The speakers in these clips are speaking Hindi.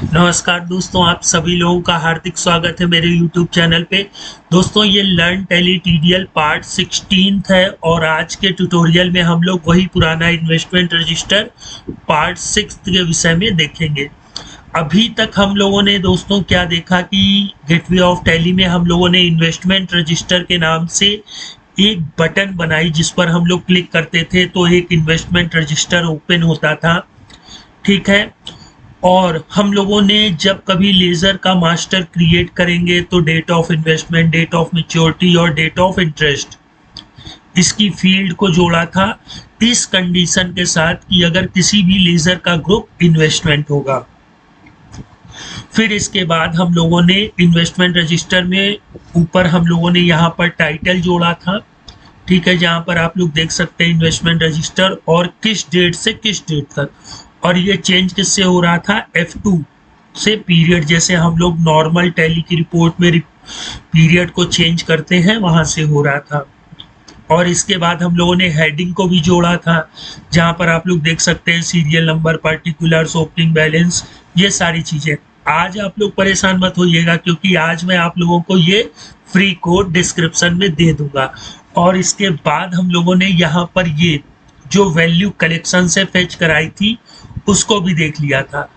नमस्कार दोस्तों, आप सभी लोगों का हार्दिक स्वागत है मेरे YouTube चैनल पे। दोस्तों, ये लर्न टैली टीडीएल पार्ट 16 है और आज के ट्यूटोरियल में हम लोग वही पुराना इन्वेस्टमेंट रजिस्टर पार्ट 6 के विषय में देखेंगे। अभी तक हम लोगों ने दोस्तों क्या देखा कि गेटवे ऑफ टैली में हम लोगों ने इन्वेस्टमेंट रजिस्टर के नाम से एक बटन बनाई जिस पर हम लोग क्लिक करते थे तो एक इन्वेस्टमेंट रजिस्टर ओपन होता था। ठीक है, और हम लोगों ने जब कभी लेजर का मास्टर क्रिएट करेंगे तो date of investment, date of maturity और डेट ऑफ इंटरेस्ट इसकी फील्ड को जोड़ा था इस कंडीशन के साथ कि अगर किसी भी लेजर का ग्रुप इन्वेस्टमेंट होगा। फिर इसके बाद हम लोगों ने इन्वेस्टमेंट रजिस्टर में ऊपर हम लोगों ने यहाँ पर टाइटल जोड़ा था। ठीक है, जहाँ पर आप लोग देख सकते हैं इन्वेस्टमेंट रजिस्टर और किस डेट से किस डेट तक, और ये चेंज किससे हो रहा था, F2 से पीरियड, जैसे हम लोग नॉर्मल टैली की रिपोर्ट में पीरियड को चेंज करते हैं वहां से हो रहा था। और इसके बाद हम लोगों ने हेडिंग को भी जोड़ा था जहां पर आप लोग देख सकते हैं serial number, particulars, opening balance, ये सारी चीजें। आज आप लोग परेशान मत होइएगा क्योंकि आज मैं आप लोगों को ये फ्री कोड डिस्क्रिप्शन में दे दूंगा। और इसके बाद हम लोगों ने यहाँ पर ये जो वैल्यू कलेक्शन से फेच कराई थी उसको भी देख लिया था।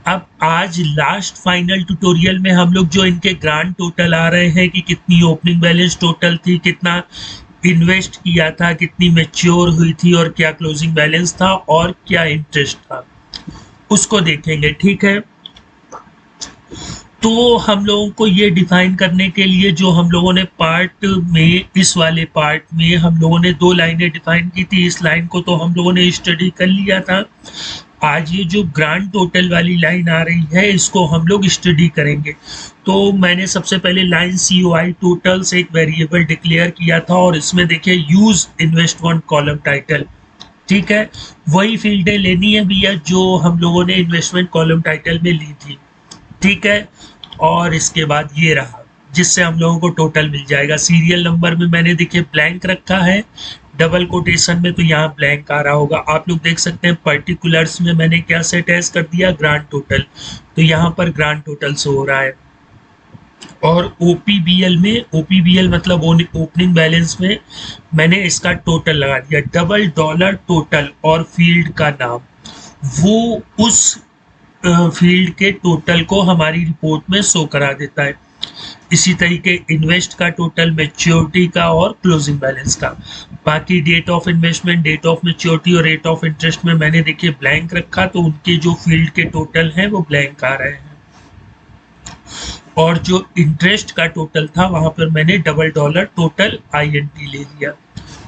अब आज लास्ट फाइनल ट्यूटोरियल में हम लोग जो इनके ग्रांड टोटल आ रहे हैं कि कितनी ओपनिंग बैलेंस टोटल थी, कितना इन्वेस्ट किया था, कितनी मैच्योर हुई थी और क्या क्लोजिंग बैलेंस था और क्या इंटरेस्ट था, उसको देखेंगे। ठीक है, तो हम लोगों को ये डिफाइन करने के लिए जो हम लोगों ने पार्ट में, इस वाले पार्ट में हम लोगों ने दो लाइनें डिफाइन की थी। इस लाइन को तो हम लोगों ने स्टडी कर लिया था। आज ये जो ग्रांड टोटल वाली लाइन आ रही है इसको हम लोग स्टडी करेंगे। तो मैंने सबसे पहले लाइन COI टोटल से एक वेरिएबल डिक्लेयर किया था और इसमें देखिए use invest one column title. ठीक है, वही फील्डें लेनी है भैया जो हम लोगों ने इन्वेस्टमेंट कॉलम टाइटल में ली थी। ठीक है, और इसके बाद ये रहा जिससे हम लोगों को टोटल मिल जाएगा। सीरियल नंबर में मैंने देखिए ब्लैंक रखा है, डबल कोटेशन में तो यहाँ ब्लैंक आ रहा होगा। आप लोग देख सकते हैं पर्टिकुलर्स में मैंने क्या सेट एज कर दिया, ग्रांड टोटल, तो यहाँ पर ग्रांड टोटल से हो रहा है। और OPBL में, OPBL मतलब ओपनिंग बैलेंस में मैंने इसका टोटल लगा दिया, $, टोटल और फील्ड का नाम, वो उस फील्ड के टोटल को हमारी रिपोर्ट में शो करा देता है। इसी तरीके इन्वेस्ट का टोटल, मैच्योरिटी का और क्लोजिंग बैलेंस का। बाकी date of investment, date of maturity और रेट ऑफ इंटरेस्ट में मैंने देखिए ब्लैंक रखा तो उनके जो फील्ड के टोटल हैं वो ब्लैंक आ रहे हैं। और जो इंटरेस्ट का टोटल था वहां पर मैंने $, टोटल INT ले लिया,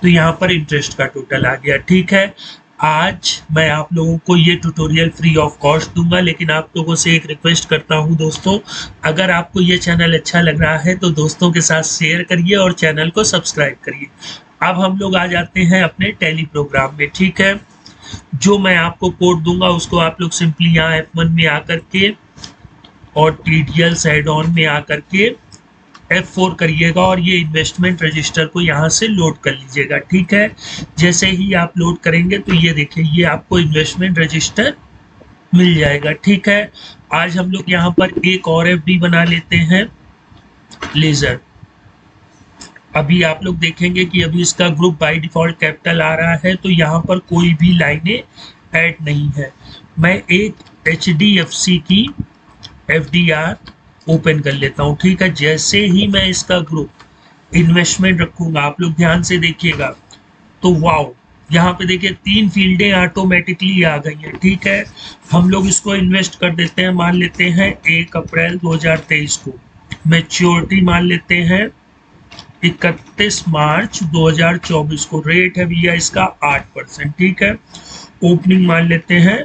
तो यहाँ पर इंटरेस्ट का टोटल आ गया। ठीक है, आज मैं आप लोगों को ये ट्यूटोरियल फ्री ऑफ कॉस्ट दूंगा, लेकिन आप लोगों से एक रिक्वेस्ट करता हूं दोस्तों, अगर आपको ये चैनल अच्छा लग रहा है तो दोस्तों के साथ शेयर करिए और चैनल को सब्सक्राइब करिए। अब हम लोग आ जाते हैं अपने टैली प्रोग्राम में। ठीक है, जो मैं आपको कोड दूंगा उसको आप लोग सिंपली यहाँ F1 में आकर के और TDL साइड ऑन में आकर के F4 करिएगा और ये इन्वेस्टमेंट रजिस्टर को यहाँ से लोड कर लीजिएगा। ठीक है, जैसे ही आप लोड करेंगे तो ये देखिए ये आपको इन्वेस्टमेंट रजिस्टर मिल जाएगा। ठीक है, आज हम लोग यहाँ पर एक और FD बना लेते हैं, लेजर। अभी आप लोग देखेंगे कि अभी इसका ग्रुप बाय डिफॉल्ट कैपिटल आ रहा है तो यहाँ पर कोई भी लाइनें ऐड नहीं है। मैं एक HDFC की FDR ओपन कर लेता हूँ। ठीक है, जैसे ही मैं इसका ग्रुप इन्वेस्टमेंट रखूंगा, आप लोग ध्यान से देखिएगा तो वाओ, यहाँ पे देखिए 3 फील्डें ऑटोमेटिकली आ गई हैं। ठीक है, हम लोग इसको इन्वेस्ट कर देते हैं, मान लेते हैं 1 अप्रैल 2023 को। मैच्योरिटी मान लेते हैं 31 मार्च 2024 को। रेट है भैया इसका 8%। ठीक है, ओपनिंग मान लेते हैं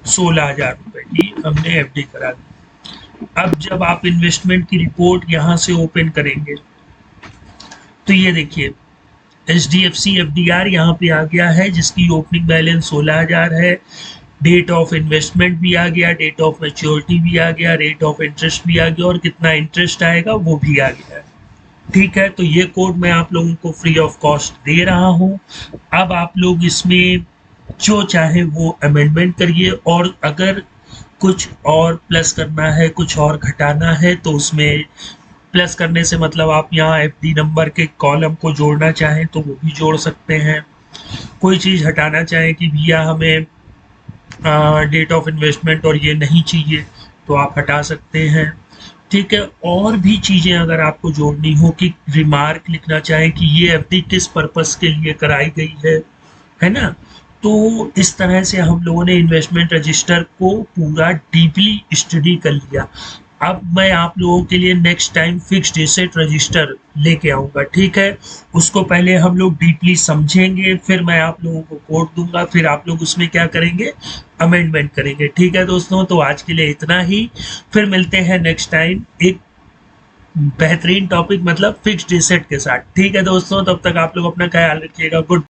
16,000 रुपए की हमने FD करा दी। अब जब आप इन्वेस्टमेंट की रिपोर्ट यहां से ओपन करेंगे तो ये देखिए HDFC FDR यहाँ पे आ गया है जिसकी ओपनिंग बैलेंस 16,000 है, डेट ऑफ इन्वेस्टमेंट भी आ गया, डेट ऑफ मैच्योरिटी भी आ गया, रेट ऑफ इंटरेस्ट भी आ गया और कितना इंटरेस्ट आएगा वो भी आ गया है। ठीक है, तो ये कोड मैं आप लोगों को फ्री ऑफ कॉस्ट दे रहा हूँ। अब आप लोग इसमें जो चाहे वो अमेंडमेंट करिए और अगर कुछ और प्लस करना है, कुछ और घटाना है, तो उसमें प्लस करने से मतलब आप यहाँ एफडी नंबर के कॉलम को जोड़ना चाहें तो वो भी जोड़ सकते हैं। कोई चीज़ हटाना चाहें कि भैया हमें डेट ऑफ इन्वेस्टमेंट और ये नहीं चाहिए, तो आप हटा सकते हैं। ठीक है, और भी चीज़ें अगर आपको जोड़नी हो कि रिमार्क लिखना चाहें कि ये एफडी किस पर्पस के लिए कराई गई है ना। तो इस तरह से हम लोगों ने इन्वेस्टमेंट रजिस्टर को पूरा डीपली स्टडी कर लिया। अब मैं आप लोगों के लिए next time fixed asset register लेके आऊँगा, ठीक है। उसको पहले हम लोग डीपली समझेंगे, फिर मैं आप लोगों को कोड दूंगा, फिर आप लोग उसमें क्या करेंगे, अमेंडमेंट करेंगे। ठीक है दोस्तों, तो आज के लिए इतना ही। फिर मिलते हैं नेक्स्ट टाइम एक बेहतरीन टॉपिक मतलब फिक्स्ड एसेट के साथ। ठीक है दोस्तों, तब तक आप लोग अपना ख्याल रखिएगा। गुड